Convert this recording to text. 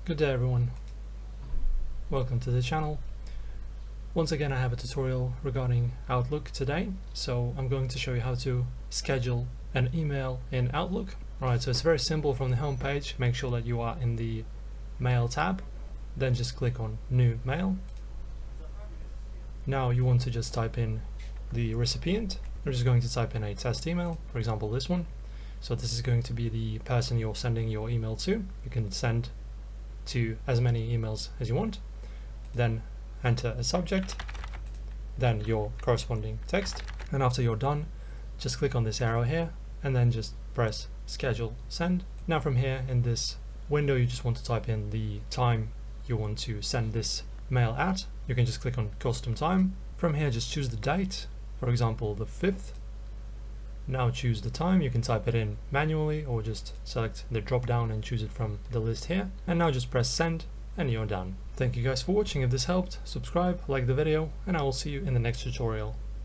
Good day everyone, welcome to the channel. Once again I have a tutorial regarding Outlook today, so I'm going to show you how to schedule an email in Outlook. Alright, so it's very simple. From the home page, make sure that you are in the Mail tab, then just click on New Mail. Now you want to just type in the recipient. We're just going to type in a test email, for example this one. So this is going to be the person you're sending your email to. You can send to as many emails as you want, then enter a subject, then your corresponding text, and after you're done just click on this arrow here and then just press schedule send. Now from here in this window you just want to type in the time you want to send this mail at. You can just click on custom time. From here just choose the date, for example the 5th. Now choose the time. You can type it in manually or just select the drop down and choose it from the list here. And now just press send and you're done. Thank you guys for watching. If this helped, subscribe, like the video, and I will see you in the next tutorial.